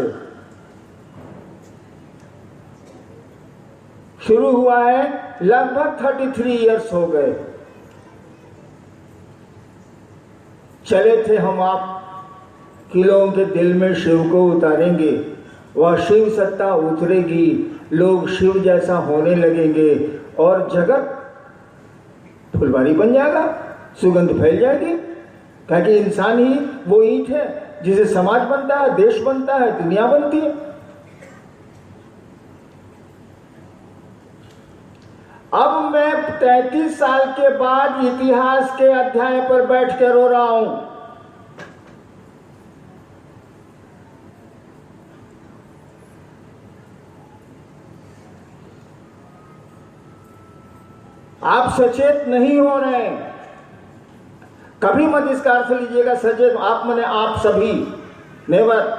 से शुरू हुआ है, लगभग 33 इयर्स हो गए। चले थे हम आप कि लोगों के दिल में शिव को उतारेंगे, वह शिव सत्ता उतरेगी, लोग शिव जैसा होने लगेंगे और जगत फुलवारी बन जाएगा, सुगंध फैल जाएगी। क्योंकि इंसान ही वो ईंट है जिसे समाज बनता है, देश बनता है, दुनिया बनती है। अब मैं 33 साल के बाद इतिहास के अध्याय पर बैठ कर रो रहा हूं। आप सचेत नहीं हो रहे हैं। कभी मत इसका अर्थ लीजिएगा सचेत आप माने आप सभी, नेवर।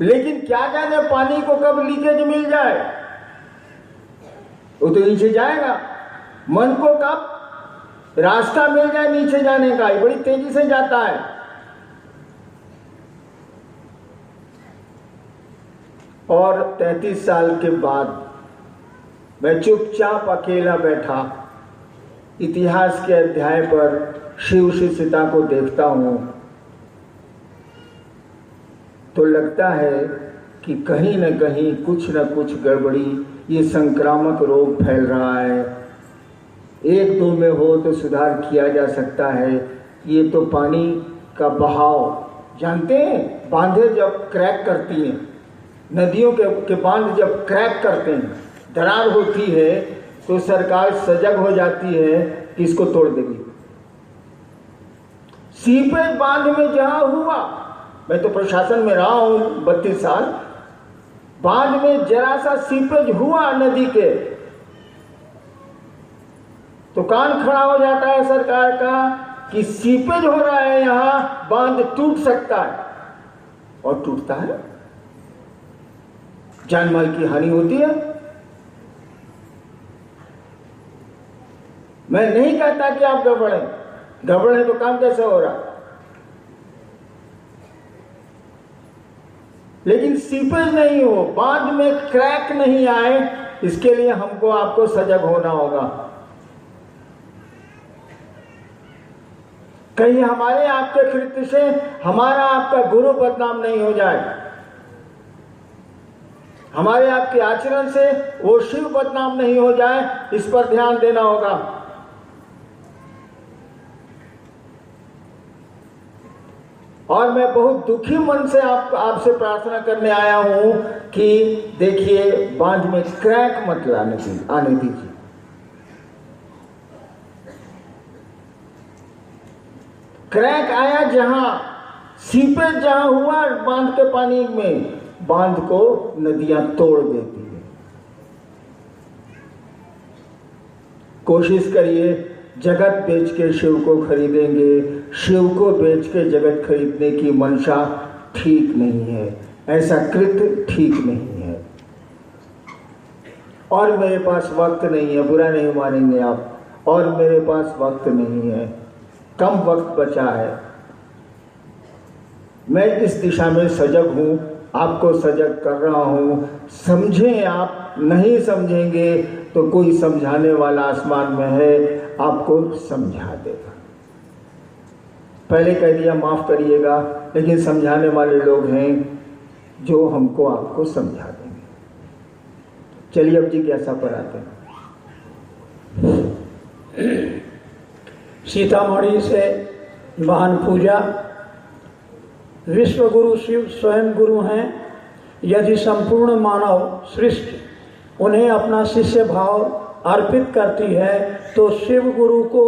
लेकिन क्या जाने पानी को कब लीकेज मिल जाए, वो तो नीचे जाएगा। मन को कब रास्ता मिल जाए नीचे जाने का, ये बड़ी तेजी से जाता है। और 33 साल के बाद मैं चुपचाप अकेला बैठा इतिहास के अध्याय पर शिव शिष्यता को देखता हूं तो लगता है कि कहीं न कहीं कुछ न कुछ गड़बड़ी, ये संक्रामक रोग फैल रहा है। एक दो में हो तो सुधार किया जा सकता है। ये तो पानी का बहाव, जानते हैं बांधे जब क्रैक करती हैं, नदियों के बांध जब क्रैक करते हैं, दरार होती है तो सरकार सजग हो जाती है कि इसको तोड़ देगी। सीपेज बांध में जहां हुआ, मैं तो प्रशासन में रहा हूं 32 साल, बांध में जरा सा सीपेज हुआ नदी के तो कान खड़ा हो जाता है सरकार का कि सीपेज हो रहा है, यहां बांध टूट सकता है, और टूटता है, जान माल की हानि होती है। मैं नहीं कहता कि आप गड़बड़ है तो काम कैसे हो रहा, लेकिन सीपेज नहीं हो, बांध में क्रैक नहीं आए, इसके लिए हमको आपको सजग होना होगा। कहीं हमारे आपके कृत्य से हमारा आपका गुरु बदनाम नहीं हो जाए, हमारे आपके आचरण से वो शिव बदनाम नहीं हो जाए, इस पर ध्यान देना होगा। और मैं बहुत दुखी मन से आपसे प्रार्थना करने आया हूं कि देखिए बांध में क्रैक मत आने दीजिए। क्रैक आया जहां, सीपेज जहां हुआ बांध के पानी में, बांध को नदियां तोड़ देती है। कोशिश करिए, जगत बेच के शिव को खरीदेंगे, शिव को बेच के जगत खरीदने की मंशा ठीक नहीं है, ऐसा कृत्य ठीक नहीं है। और मेरे पास वक्त नहीं है, बुरा नहीं मानेंगे आप, और मेरे पास वक्त नहीं है, कम वक्त बचा है। मैं इस दिशा में सजग हूं, आपको सजग कर रहा हूं। समझें, आप नहीं समझेंगे तो कोई समझाने वाला आसमान में है, आपको समझा देगा। पहले कह दिया माफ करिएगा, लेकिन समझाने वाले लोग हैं जो हमको आपको समझा देंगे। चलिए अब जिज्ञासा पर आते हैं। सीतामढ़ी से महान पूजा, विश्व गुरु शिव स्वयं गुरु हैं। यदि संपूर्ण मानव सृष्टि उन्हें अपना शिष्य भाव अर्पित करती है तो शिव गुरु को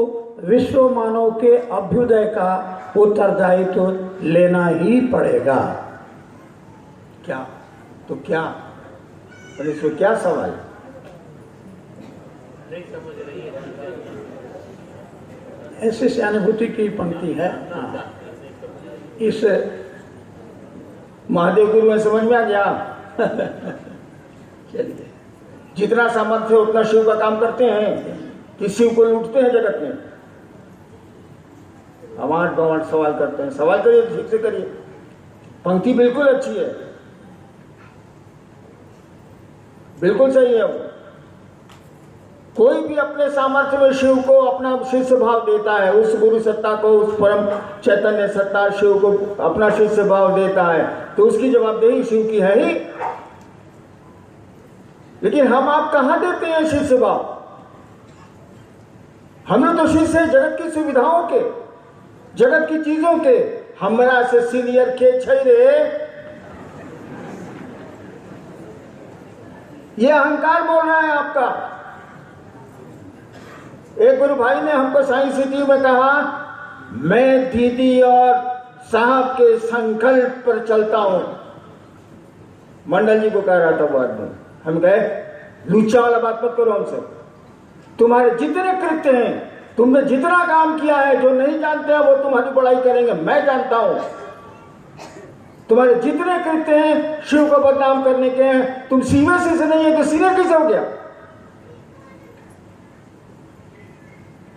विश्व मानव के अभ्युदय का उत्तरदायित्व लेना ही पड़ेगा। क्या तो क्या, और इसमें क्या सवाल? नहीं समझ रही है। ऐसे से अनुभूति की पंक्ति है। इस महादेव गुरु में समझ में आ गया। चलिए, जितना सामर्थ्य है उतना शिव का काम करते हैं कि शिव को लूटते हैं जगत में। हम 8 सवाल करते हैं। सवाल करिए, ठीक से करिए। पंक्ति बिल्कुल अच्छी है, बिल्कुल सही है। कोई भी अपने सामर्थ्य में शिव को अपना शिष्य भाव देता है, उस गुरु सत्ता को, उस परम चैतन्य सत्ता शिव को अपना शिष्य भाव देता है, तो उसकी जवाबदेही शिव की है ही। लेकिन हम आप कहां देते हैं शिष्य भाव? हम लोग तो शिष्य हैं जगत की सुविधाओं के, जगत की चीजों के। हमरा से सीनियर के छैरे, ये अहंकार बोल रहा है आपका। एक गुरु भाई ने हमको साइंस सिटी में कहा, मैं दीदी और साहब के संकल्प पर चलता हूं। मंडल जी को कह रहा था बाद में। हम कहे, लुच्चा वाला बात मत करो हमसे। तुम्हारे जितने कृत्य हैं, तुमने जितना काम किया है, जो नहीं जानते हैं वो तुम्हारी बड़ाई करेंगे, मैं जानता हूं। तुम्हारे जितने कृत्य हैं शिव को बदनाम करने के हैं। तुम सीबीएसई से नहीं है तो सीनियर कैसे हो गया?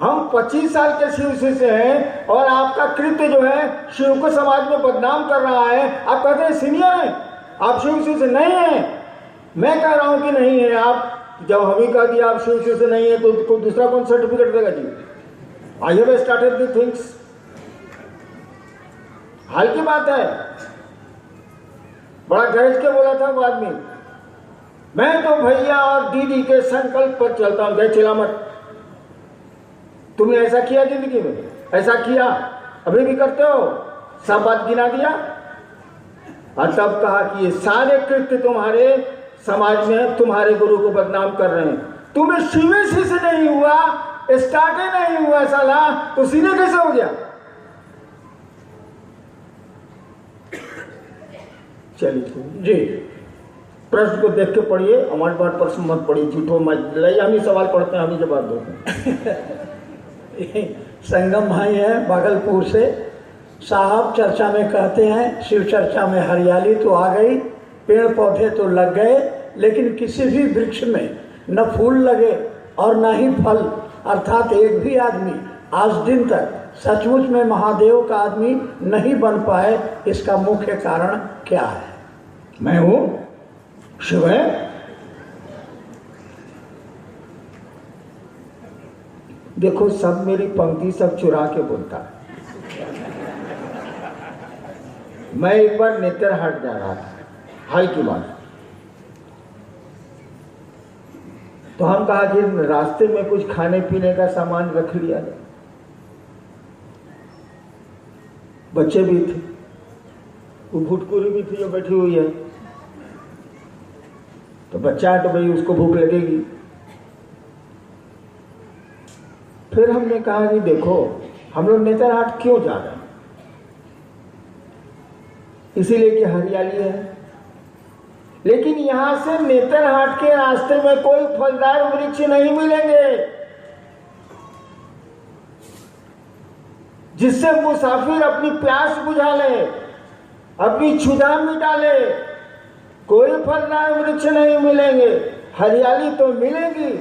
हम 25 साल के शिव शिष्य हैं और आपका कृत्य जो है शिव को समाज में बदनाम कर रहा है। आप कहते हैं सीनियर हैं, आप शिव शिष्य नहीं हैं। मैं कह रहा हूं कि नहीं है। आप जब हम ही कह दिया आप शिव शिष्य नहीं है तो कोई दूसरा कौन सर्टिफिकेट देगा जी? I have started the things. हाल की बात है, बड़ा गरज के बोला था वो आदमी, मैं तो भैया और दीदी के संकल्प पर चलता हूं। गए चिल्ला मत। तुमने ऐसा किया जिंदगी में? ऐसा किया? अभी भी करते हो? सब बात गिना दिया और तब कहा कि ये सारे कृत्य तुम्हारे समाज में तुम्हारे गुरु को बदनाम कर रहे हैं। तुम्हें शिवेशी से नहीं हुआ, स्टार्ट ही नहीं हुआ साला, तो सीधे कैसे हो गया? चलिए जी, प्रश्न को देख के पढ़िए, हमारी बात पर मत पढ़िए, झूठो मत लइए। हम ही सवाल पढ़ते हैं, हम ही जवाब देते हैं। संगम भाई है भागलपुर से। साहब चर्चा में कहते हैं, शिव चर्चा में हरियाली तो आ गई, पेड़ पौधे तो लग गए, लेकिन किसी भी वृक्ष में न फूल लगे और न ही फल, अर्थात एक भी आदमी आज दिन तक सचमुच में महादेव का आदमी नहीं बन पाए। इसका मुख्य कारण क्या है? मैं हूं, शिव है। देखो, सब मेरी पंक्ति सब चुरा के बोलता है। मैं एक बार नेतरहाट जा रहा था, हाल की बात, तो हम कहा कि रास्ते में कुछ खाने पीने का सामान रख लिया जाए। बच्चे भी थे, वो भुटकुरी भी थी जो बैठी हुई है, तो बच्चा है तो भाई उसको भूख लगेगी। फिर हमने कहा कि देखो, हम लोग नेतरहाट क्यों जा रहे हैं? इसीलिए कि हरियाली है। लेकिन यहां से नेतरहाट के रास्ते में कोई फलदार वृक्ष नहीं मिलेंगे जिससे मुसाफिर अपनी प्यास बुझा ले, अपनी क्षुधा मिटा ले। कोई फलदार वृक्ष नहीं मिलेंगे, हरियाली तो मिलेगी।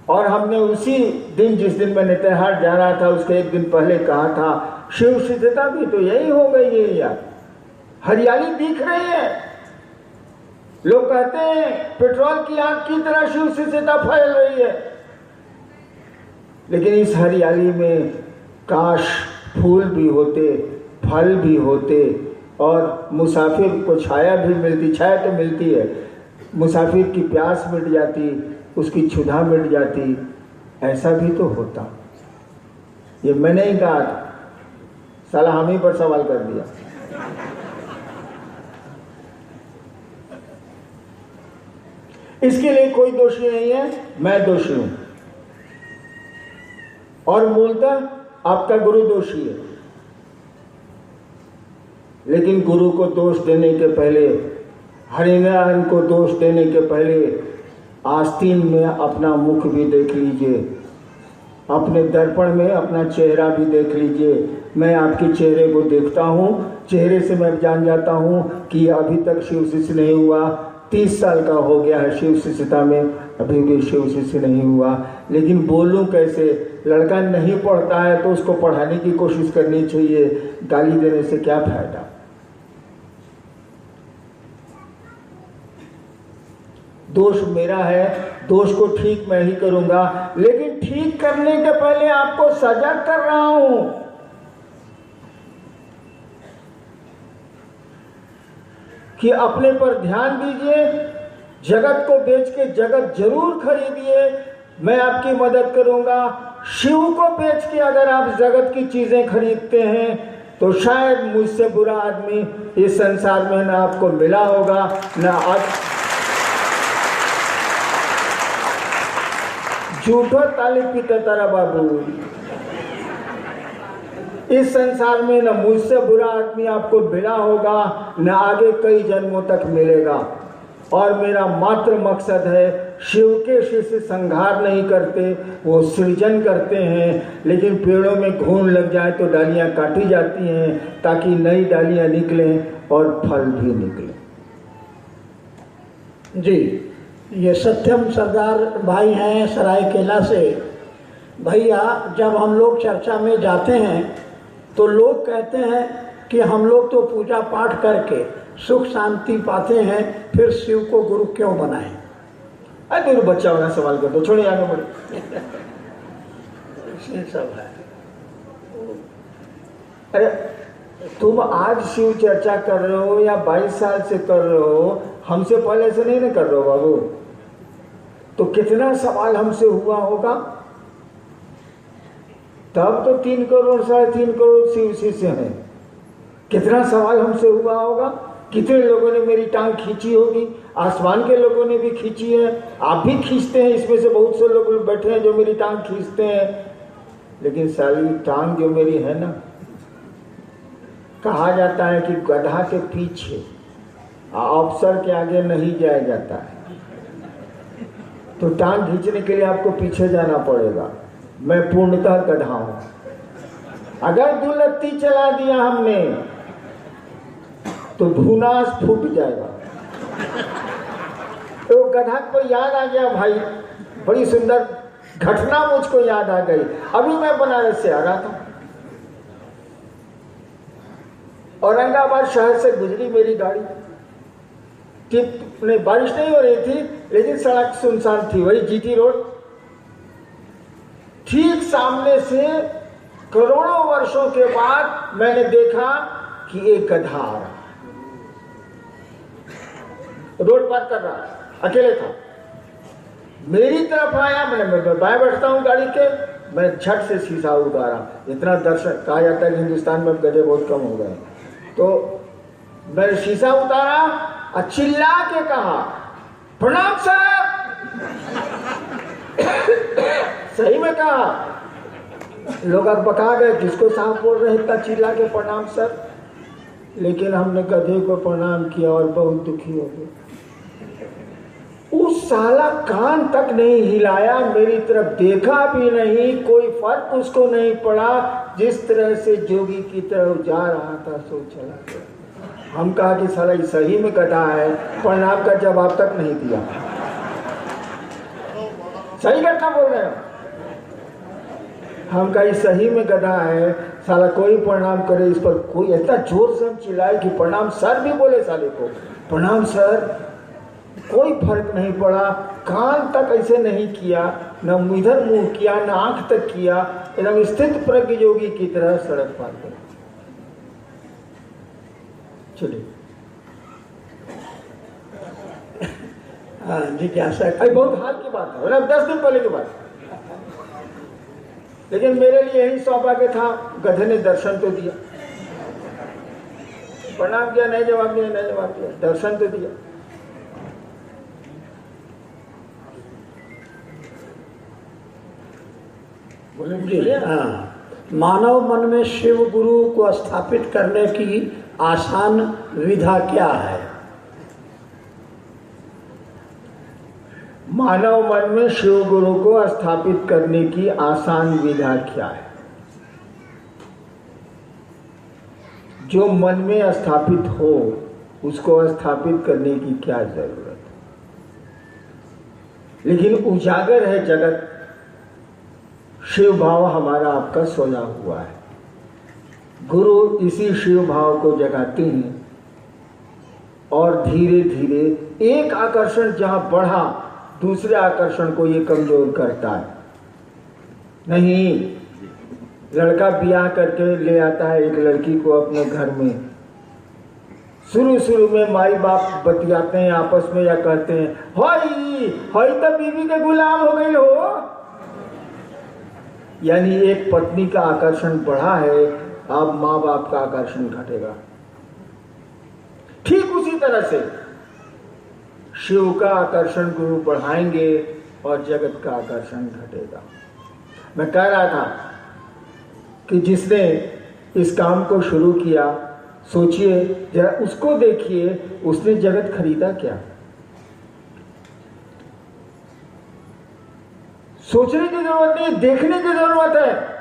और हमने उसी दिन, जिस दिन मैं नेतरहाट जा रहा था, उसके एक दिन पहले कहा था, शिव सिद्धता भी तो यही हो गई है यार, हरियाली दिख रही है। लोग कहते हैं पेट्रोल की आग की तरह शिव सिद्धता फैल रही है, लेकिन इस हरियाली में काश फूल भी होते, फल भी होते और मुसाफिर को छाया भी मिलती। छाया तो मिलती है, मुसाफिर की प्यास मिट जाती, उसकी क्षुधा मिट जाती। ऐसा भी तो होता। ये मैं नहीं कहा, साला हम ही पर सवाल कर दिया। इसके लिए कोई दोषी नहीं है, मैं दोषी हूं। और मूलतः आपका गुरु दोषी है। लेकिन गुरु को दोष देने के पहले, हरिनारायण को दोष देने के पहले आस्तीन में अपना मुख भी देख लीजिए, अपने दर्पण में अपना चेहरा भी देख लीजिए। मैं आपके चेहरे को देखता हूँ, चेहरे से मैं जान जाता हूँ कि अभी तक शिव शिष्य नहीं हुआ, 30 साल का हो गया है शिव शिष्यता में, अभी भी शिव शिष्य नहीं हुआ। लेकिन बोलूं कैसे? लड़का नहीं पढ़ता है तो उसको पढ़ाने की कोशिश करनी चाहिए, गाली देने से क्या फायदा। दोष मेरा है, दोष को ठीक मैं ही करूंगा, लेकिन ठीक करने के पहले आपको सजग कर रहा हूं। कि अपने पर ध्यान दीजिए, जगत को बेच के जगत जरूर खरीदिए, मैं आपकी मदद करूंगा। शिव को बेच के अगर आप जगत की चीजें खरीदते हैं तो शायद मुझसे बुरा आदमी इस संसार में ना आपको मिला होगा, ना आप झूठो ताली पीते तारा बाबू। इस संसार में न मुझसे बुरा आदमी आपको मिला होगा, न आगे कई जन्मों तक मिलेगा। और मेरा मात्र मकसद है, शिव के शिष्य संहार नहीं करते, वो सृजन करते हैं। लेकिन पेड़ों में घून लग जाए तो डालियां काटी जाती हैं ताकि नई डालियां निकलें और फल भी निकलें। जी, ये सत्यम सरदार भाई हैं सरायकेला से। भैया, जब हम लोग चर्चा में जाते हैं तो लोग कहते हैं कि हम लोग तो पूजा पाठ करके सुख शांति पाते हैं, फिर शिव को गुरु क्यों बनाएं? अरे गुरु बच्चा वाला सवाल कर दो, छोड़िए आगे बढ़े। सब है। अरे तुम आज शिव चर्चा कर रहे हो या 22 साल से कर रहे हो, हमसे पहले से नहीं ना कर रहे हो बाबू। तो कितना सवाल हमसे हुआ होगा? तब तो 3 करोड़ 3.5 करोड़ शिव शिष्य हैं। कितना सवाल हमसे हुआ होगा? कितने लोगों ने मेरी टांग खींची होगी? आसमान के लोगों ने भी खींची है, आप भी खींचते हैं। इसमें से बहुत से लोग बैठे हैं जो मेरी टांग खींचते हैं। लेकिन सारी टांग जो मेरी है ना, कहा जाता है कि गधा के पीछे अफसर के आगे नहीं जाया जाता है। तो टांग खींचने के लिए आपको पीछे जाना पड़ेगा। मैं पूर्णतः गधा हूं। अगर दुलत्ती चला दिया हमने तो भूनास फूट जाएगा। तो गधा को याद आ गया भाई, बड़ी सुंदर घटना मुझको याद आ गई। अभी मैं बनारस से आ रहा था, औरंगाबाद शहर से गुजरी मेरी गाड़ी। नहीं, बारिश नहीं हो रही थी, लेकिन सड़क सुनसान थी, वही जीटी रोड। ठीक सामने से करोड़ों वर्षों के बाद मैंने देखा कि एक गधा आ रहा, रोड पार कर रहा, अकेले था, मेरी तरफ आया। मैं बाएं बैठता हूँ गाड़ी के, मैं झट से शीशा उतारा। इतना दर्शक, कहा जाता है कि हिंदुस्तान में गधे बहुत कम हो गए। तो मैं शीशा उतारा और चिल्ला के कहा, प्रणाम सर। सही में कहा। लोग अब बता गए, किसको साहब बोल रहे इतना चिल्ला के प्रणाम सर। लेकिन हमने गधे को प्रणाम किया और बहुत दुखी हो गए। उस साला कान तक नहीं हिलाया, मेरी तरफ देखा भी नहीं, कोई फर्क उसको नहीं पड़ा। जिस तरह से जोगी की तरफ जा रहा था सो चला गया। हम कहा कि साला सही में गधा है, प्रणाम का जवाब तक नहीं दिया। सही घटना बोल रहे हो। हम कहा सही में गधा है, साला कोई प्रणाम करे इस पर। कोई इतना जोर से हम चिल्लाए कि प्रणाम सर भी बोले साले को, प्रणाम सर। कोई फर्क नहीं पड़ा, कान तक ऐसे नहीं किया, न इधर मुंह किया, न आंख तक किया। एकदम स्थित प्रज्ञ योगी की तरह सड़क पार कर। चलिए जिज्ञासा, अरे बहुत हाल की बात है, 10 दिन पहले की बात। लेकिन मेरे लिए यही सौभाग्य था, गधे ने दर्शन तो दिया। प्रणाम किया, नहीं जवाब दिया, नहीं जवाब दिया, दर्शन तो दिया। जी हाँ, मानव मन में शिव गुरु को स्थापित करने की आसान विधा क्या है? मानव मन में शिव गुरु को स्थापित करने की आसान विधा क्या है? जो मन में स्थापित हो उसको स्थापित करने की क्या जरूरत है? लेकिन उजागर है जगत। शिव भाव हमारा आपका सोया हुआ है। गुरु इसी शिव भाव को जगाते हैं और धीरे धीरे एक आकर्षण जहां बढ़ा, दूसरे आकर्षण को ये कमजोर करता है। नहीं, लड़का ब्याह करके ले आता है एक लड़की को अपने घर में। शुरू में माई बाप बतियाते हैं आपस में या कहते हैं, हई तो बीवी के गुलाम हो गई हो। यानी एक पत्नी का आकर्षण बढ़ा है, अब माँ बाप का आकर्षण घटेगा। ठीक उसी तरह से शिव का आकर्षण गुरु बढ़ाएंगे और जगत का आकर्षण घटेगा। मैं कह रहा था कि जिसने इस काम को शुरू किया, सोचिए जरा, उसको देखिए, उसने जगत खरीदा क्या? सोचने की जरूरत नहीं, देखने की जरूरत है।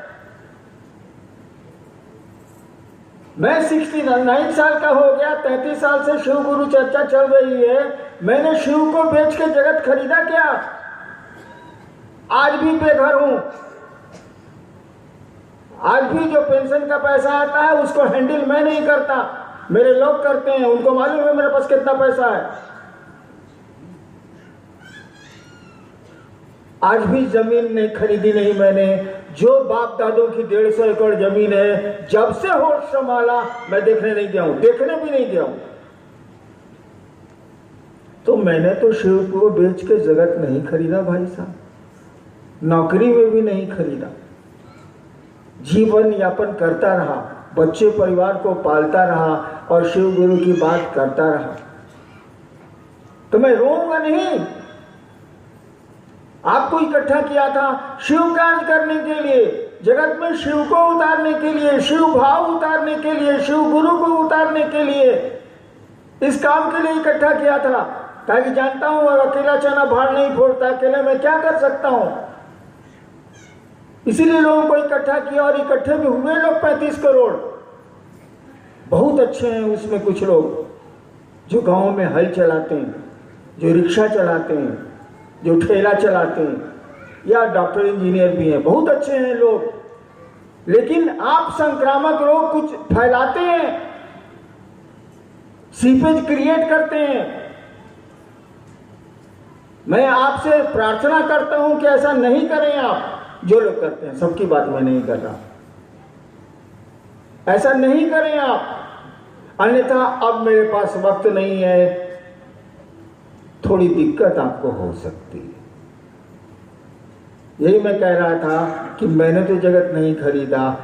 मैं 69 साल का हो गया, 33 साल से शिव गुरु चर्चा चल रही है। मैंने शिव को बेच के जगत खरीदा क्या? आज भी बेघर हूं। आज भी जो पेंशन का पैसा आता है उसको हैंडल मैं नहीं करता, मेरे लोग करते हैं। उनको मालूम है मेरे पास कितना पैसा है। आज भी जमीन नहीं खरीदी नहीं मैंने। जो बाप दादों की 150 एकड़ जमीन है, जब से होश संभाला मैं देखने नहीं गया हूं, देखने भी नहीं गया हूं। तो मैंने तो शिव को बेच के जगत नहीं खरीदा भाई साहब, नौकरी में भी नहीं खरीदा। जीवन यापन करता रहा, बच्चे परिवार को पालता रहा और शिव गुरु की बात करता रहा। तो मैं रोऊंगा नहीं। आपको इकट्ठा किया था शिव कार्य करने के लिए, जगत में शिव को उतारने के लिए, शिव भाव उतारने के लिए, शिव गुरु को उतारने के लिए, इस काम के लिए इकट्ठा किया था। ताकि जानता हूं और अकेला चना भार नहीं फोड़ता, अकेले मैं क्या कर सकता हूं। इसीलिए लोगों को इकट्ठा किया और इकट्ठे भी हुए लोग 35 करोड़। बहुत अच्छे हैं उसमें कुछ लोग जो गांव में हल चलाते हैं, जो रिक्शा चलाते हैं, जो ठेला चलाते हैं, या डॉक्टर इंजीनियर भी हैं, बहुत अच्छे हैं लोग। लेकिन आप संक्रामक रोग कुछ फैलाते हैं, सीपेज क्रिएट करते हैं। मैं आपसे प्रार्थना करता हूं कि ऐसा नहीं करें आप। जो लोग करते हैं, सबकी बात मैं नहीं कर रहा, ऐसा नहीं करें आप। अन्यथा अब मेरे पास वक्त नहीं है, थोड़ी दिक्कत आपको हो सकती है। यही मैं कह रहा था कि मैंने तो जगत नहीं खरीदा।